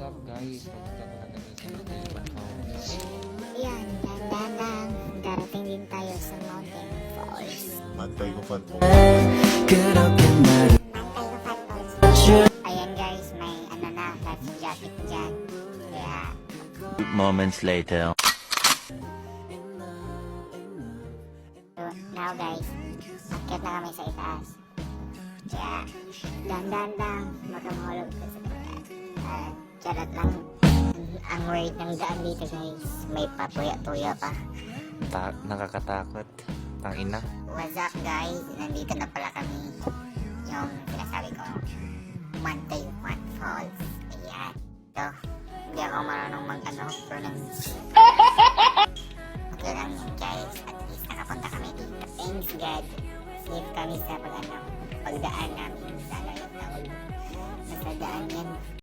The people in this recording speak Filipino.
up guys? Pupunta ko na kami sa Matayuan Falls. Ayan, dandan darating din tayo sa Mountain Falls. Matayuan po. Mountain Falls. Ayan guys, may ano na, life jacket dyan. Kaya, Moments later. so, now guys, akit na kami sa itaas. Kaya, dandan lang, makamahulog ka sa kanya. Charot lang. Ang word ng daan dito guys, may patuya-tuya pa. Nakakatakot. Tangina. What's up guys? Nandito na pala kami. Yung sinasabi ko, Matayuan Falls. Ayan. So, hindi ako marunong mag-pronounce. Okay lang yun guys. At least nakapunta kami dito. Thanks God. Safe kami sa pagdaan namin sa layot na ulo. Nasa daan yan.